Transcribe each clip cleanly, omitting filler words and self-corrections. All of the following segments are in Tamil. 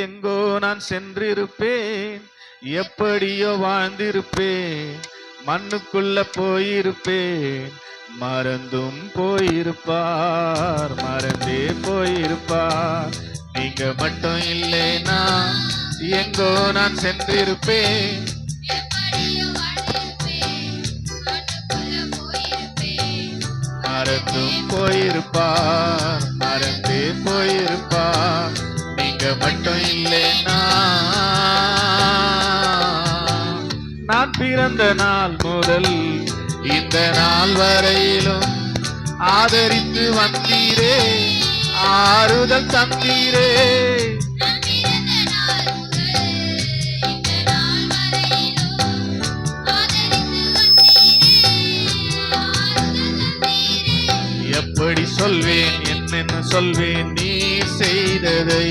எங்கோ நான் சென்றிருப்பேன், எப்படியோ வாழ்ந்திருப்பேன், மண்ணுக்குள்ள போயிருப்பேன், மறந்தும் போயிருப்பார், மறந்தே போயிருப்பார். நீங்க மட்டும் இல்லைனா எங்கோ நான் சென்றிருப்பேன், மறந்தும் போயிருப்பார், மறந்தே போயிருப்பார். நீங்க மட்டும் இல்லைனா நான் பிறந்த நாள் முதல் இந்த நாள் வரையிலும் ஆதரித்து வந்தீரே, ஆறுதல் தந்தீரே. எப்படி சொல்வேன், என்னென்ன சொல்வேன் நீ செய்ததை,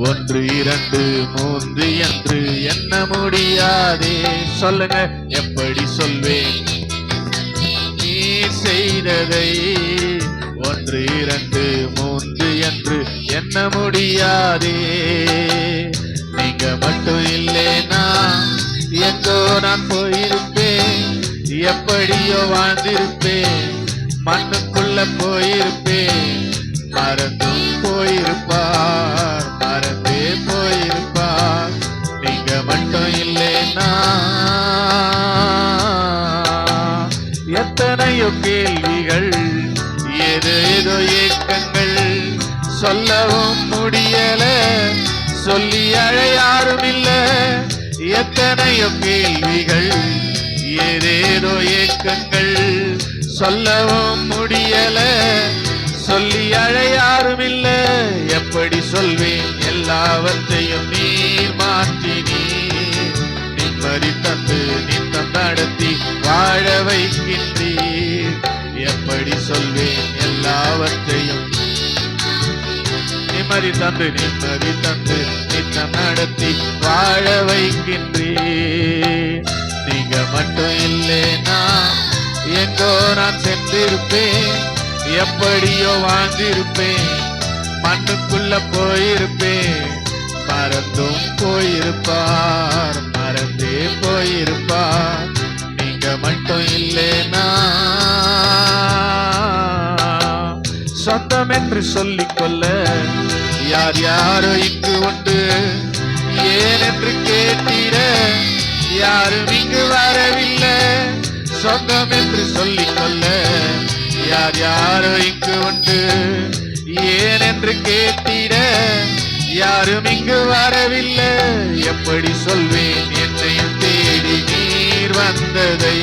1 2 3 என்று எண்ண முடியாதே. சொல்லுங்க, எப்படி சொல்வேன் நீ செய்ததை, 1 2 3 என்று எண்ண முடியாதே. நீங்க மட்டும் இல்லைனா எங்கோ நான் போயிருப்பேன், எப்படியோ வாழ்ந்திருப்பேன், மண்ணுக்குள்ள போயிருப்பேன், மறந்தும் போயிருப்பார், மறந்தே போயிருப்பார். நீங்க மட்டும் இல்லைனா எத்தனையோ கேள்விகள், ஏதேதோ ஏக்கங்கள், சொல்லவும் முடியல, சொல்லி அழ யாரும் இல்ல. எத்தனையோ கேள்விகள், ஏதேதோ ஏக்கங்கள், சொல்லவும் முடியல, சொல்லி அழ யாரும் இல்ல. எப்படி சொல்வேன், எல்லாவற்றையும் நீர் மாற்றினீர், நிம்மதி தந்து நித்தம் நடத்தி வாழ வைக்கின்றீர். எப்படி சொல்வேன், எல்லாவற்றையும் நிம்மதி தந்து நித்தம் நடத்தி வாழ வைக்கின்றீர். நீங்க மட்டும் இல்லைனா எங்கோ நான் சென்றிருப்பேன், எப்படியோ வாழ்ந்திருப்பேன், மண்ணுக்குள்ள போயிருப்பேன், மறந்தும் போயிருப்பார், மறந்தே போயிருப்பார். நீங்க மட்டும் இல்லைனா சொந்தம் என்று சொல்லிக்கொள்ள யார் யாரோ இங்கு உண்டு, ஏன் என்று கேட்டிட யாரும் இங்கு வரவில்லை. சொந்தம் என்று சொல்லிக்கொள்ள யார் யாரோ இங்கு உண்டு, ஏன் என்று கேட்டிட யாரும் இங்கு வரவில்லை. எப்படி சொல்வேன், என்னையும் தேடி நீர் வந்ததை,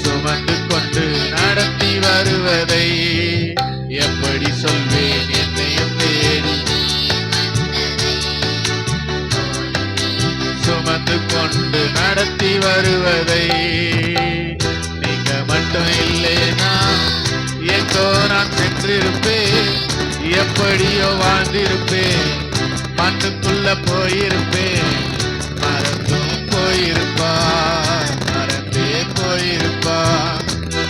சுமந்து கொண்டு நடத்தி வருவதை. எப்படி சொல்வேன், என்னையும் தேடி சுமந்து கொண்டு நடத்தி வருவதை. நீங்க மட்டும் இல்லைனா எங்கோ நான் சென்றிருப்பேன், எப்படியோ வாழ்ந்திருப்பேன், மண்ணுக்குள்ள போயிருப்பேன், மறந்தும் போயிருப்பார், மறந்தே போயிருப்பார்.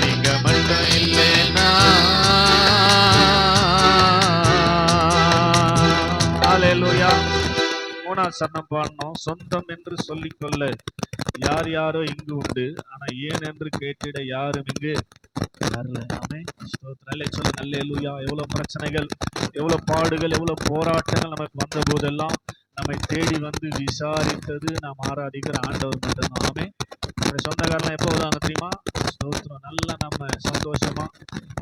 நீங்க மட்டும் இல்லைனா ஹல்லேலூயா. 3ஆம் சரணம் பாடணும். சொந்தம் என்று சொல்லிக்கொள்ள யார் யாரோ இங்கு உண்டு, ஆனா ஏன் என்று கேட்டிட யாரும் இங்கு வரல. ஆமென், ஸ்தோத்திரம். சொல்லுங்க ஹல்லேலூயா. எவ்வளவு பிரச்சனைகள், எவ்வளவு பாடுகள், எவ்வளவு போராட்டங்கள் நமக்கு வந்த போதெல்லாம் நம்மை தேடி வந்து விசாரித்தது நாம் ஆராதிக்கிற ஆண்டவர் மட்டும்தான். ஆமென். நம்முடைய சொந்தக்காரெல்லாம் எப்போ வருவாங்க தெரியுமா? ஸ்தோத்திரம். நல்லா நம்ம சந்தோஷமா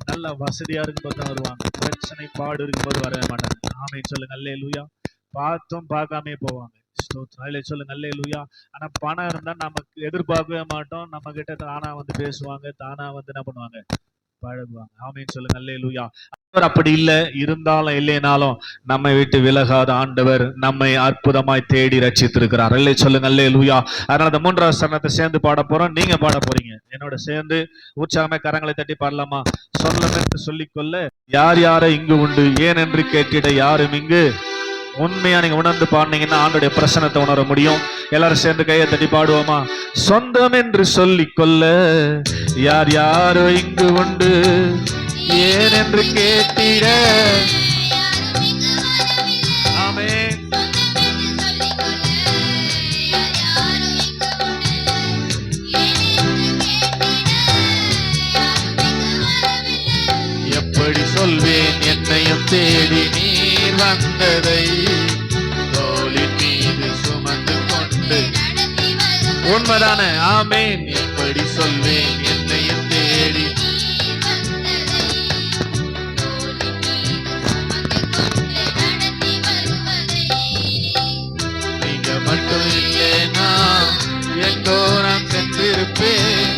நல்ல வசதியா இருக்கும்போது தான் வருவாங்க. பிரச்சனை பாடு இருக்கும்போது வரவே மாட்டாங்க. ஆமென், சொல்லுங்க ஹல்லேலூயா. பார்த்தும் பார்க்காமே போவாங்க. ஸ்தோத்திரம். சொல்லுங்க ஹல்லேலூயா. ஆனா பணம் இருந்தா நமக்கு எதிர்பார்க்கவே மாட்டோம், நம்ம கிட்ட தானா வந்து பேசுவாங்க, தானா வந்து என்ன பண்ணுவாங்க, பழகுவாங்க. ஆமென், சொல்லுங்க ஹல்லேலூயா. ஆண்டவர் அப்படி இல்லை, இருந்தாலும் இல்லைனாலும் நம்மை விட்டு விலகாத ஆண்டவர் நம்மை அற்புதமாய் தேடி ரட்சித்திருக்கிறார். சொல்லுங்க ஹல்லேலூயா. அதனால அந்த 3ஆவது சரணத்தை சேர்ந்து பாட போறோம். நீங்க பாட போறீங்க என்னோட சேர்ந்து. உற்சாகமே கரங்களை தட்டி பாடலாமா? சொந்தம் என்று சொல்லிக்கொள்ள யார் யாரை இங்கு உண்டு, ஏன் என்று கேட்டிட யாரும் இங்கு. உண்மையா நீங்க உணர்ந்து பாடுனீங்கன்னா ஆண்டோடைய பிரசனத்தை உணர முடியும். எல்லாரும் சேர்ந்து கையை தட்டி பாடுவோமா? சொந்தம் என்று சொல்லிக்கொள்ள யார் யாரோ இங்கு உண்டு, ஏன் என்று கேட்டிட வந்ததை தோளின் மீது சுமந்து கொண்டு உண்மைதானே? ஆமென். எப்படி சொல்வேன் என்னையும் தேடி நீங்க மட்டும் இல்லைனா எங்கோ நான் சென்றிருப்பேன்.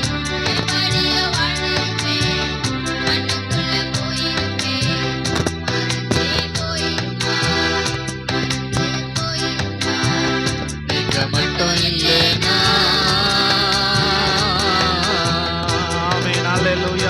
நீங்க மட்டும் இல்லைனா ஆமென். அல்லேலூயா.